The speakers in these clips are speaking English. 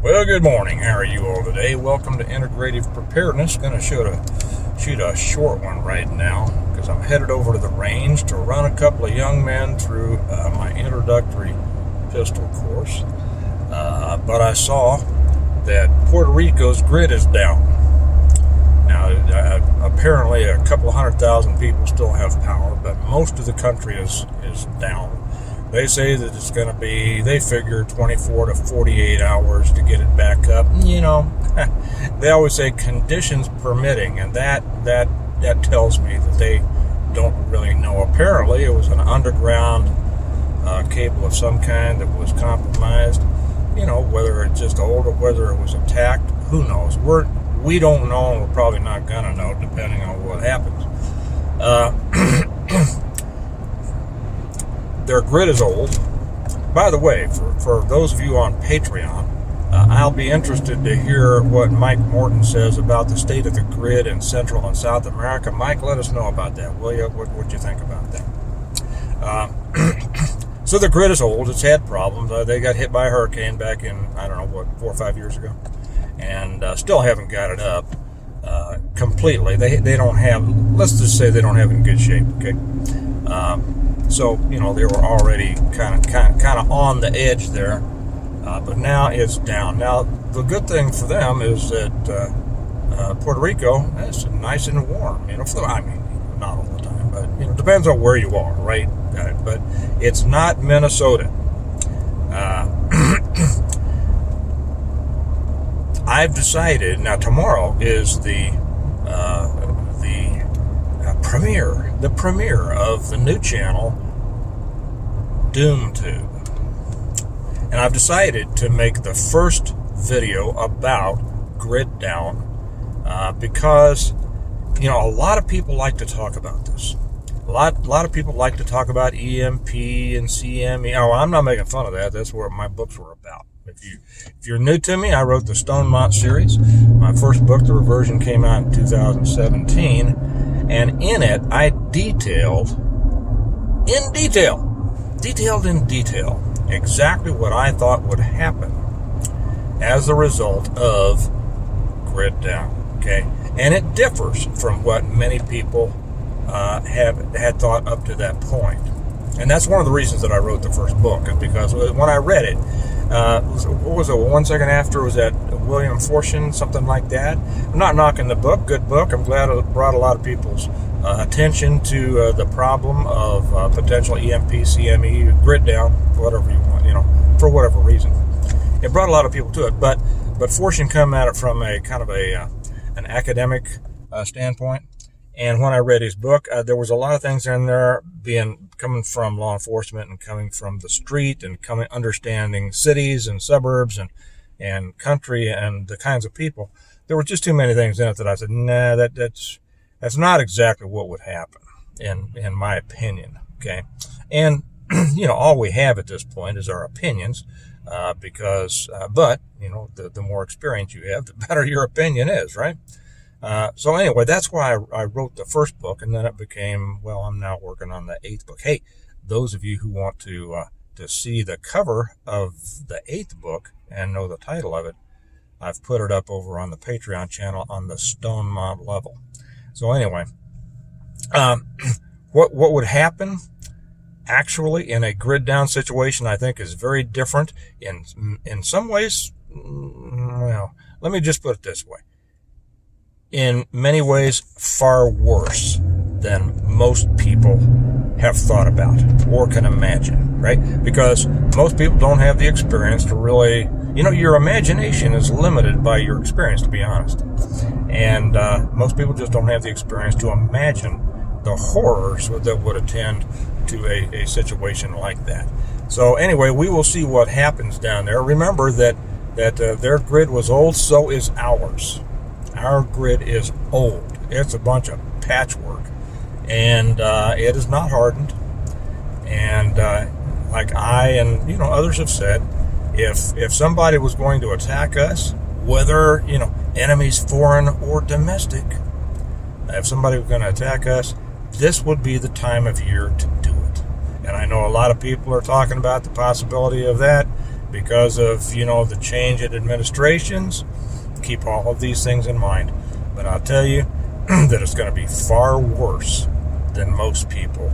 Well, good morning. How are you all today? Welcome to Integrative Preparedness. Going to shoot a short one right now because I'm headed over to the range to run a couple of young men through my introductory pistol course. But I saw that Puerto Rico's grid is down. Now, apparently a couple of 100,000 people still have power, but most of the country is down. They say that it's going to be, they figure 24 to 48 hours to get it back up. You know, they always say conditions permitting, and that tells me that they don't really know. Apparently, it was an underground cable of some kind that was compromised. You know, whether it's just old or whether it was attacked, who knows? We don't know, and we're probably not going to know, depending on what happens. Their grid is old. By the way, for those of you on Patreon, I'll be interested to hear what Mike Morton says about the state of the grid in Central and South America. Mike, let us know about that, will you? What you think about that? So the grid is old. It's had problems. They got hit by a hurricane back in, 4 or 5 years ago, and still haven't got it up completely. They don't have, let's just say they don't have it in good shape, okay? So, you know, they were already kind of on the edge there, but now it's down. Now, the good thing for them is that Puerto Rico is nice and warm, you know, not all the time, but, you know, depends on where you are, right? But it's not Minnesota. I've decided, now tomorrow is the premiere of the new channel, DoomTube. And I've decided to make the first video about grid down because, you know, a lot of people like to talk about this. A lot of people like to talk about EMP and CME. Oh, I'm not making fun of that. That's what my books were about. If you're new to me, I wrote the Stonemont series. My first book, The Reversion, came out in 2017. And in it, I detailed in detail, exactly what I thought would happen as a result of grid down, okay? And it differs from what many people had thought up to that point. And that's one of the reasons that I wrote the first book, is because when I read it, what was it, 1 second after, was that William Fortune, something like that? I'm not knocking the book, good book. I'm glad it brought a lot of people's attention to the problem of potential EMP, CME, grid down, whatever you want, you know, for whatever reason. It brought a lot of people to it, but Fortune come at it from a kind of an academic standpoint. And when I read his book, there was a lot of things in there coming from law enforcement and coming from the street and understanding cities and suburbs and country and the kinds of people. There were just too many things in it that I said, nah, that's not exactly what would happen in my opinion. Okay. And, you know, all we have at this point is our opinions, but, you know, the more experience you have, the better your opinion is, right? So anyway, that's why I wrote the first book, and then it became, well, I'm now working on the 8th book. Hey, those of you who want to see the cover of the 8th book and know the title of it, I've put it up over on the Patreon channel on the Stonemont level. So anyway, what would happen actually in a grid down situation, I think, is very different in some ways. Well, let me just put it this way. In many ways, far worse than most people have thought about or can imagine, right? Because most people don't have the experience to really, you know, your imagination is limited by your experience, to be honest. And most people just don't have the experience to imagine the horrors that would attend to a situation like that. So anyway, we will see what happens down there. Remember that their grid was old, so is ours. Our grid is old. It's a bunch of patchwork, and it is not hardened. And like I and, you know, others have said, if somebody was going to attack us, whether, you know, enemies foreign or domestic, if somebody was going to attack us, this would be the time of year to do it. And I know a lot of people are talking about the possibility of that because of, the change in administrations. Keep all of these things in mind. But I'll tell you that it's going to be far worse than most people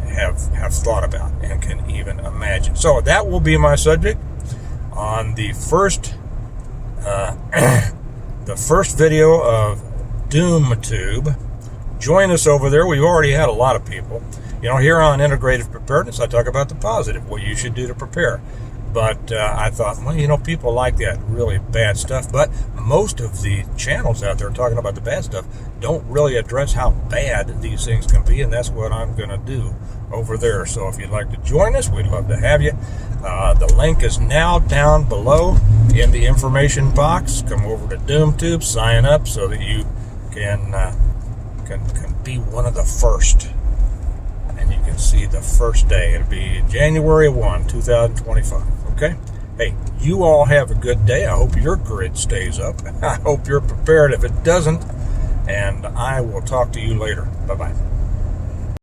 have thought about and can even imagine. So that will be my subject on the first the first video of DoomTube. Join us over there. We've already had a lot of people. Here on Integrative Preparedness, I talk about the positive, what you should do to prepare. But I thought, people like that really bad stuff. But most of the channels out there talking about the bad stuff don't really address how bad these things can be, and that's what I'm going to do over there. So if you'd like to join us, we'd love to have you. The link is now down below in the information box. Come over to DoomTube, sign up so that you can be one of the first. And you can see the first day. It'll be January 1, 2025. Okay? Hey, you all have a good day. I hope your grid stays up. I hope you're prepared if it doesn't. And I will talk to you later. Bye-bye.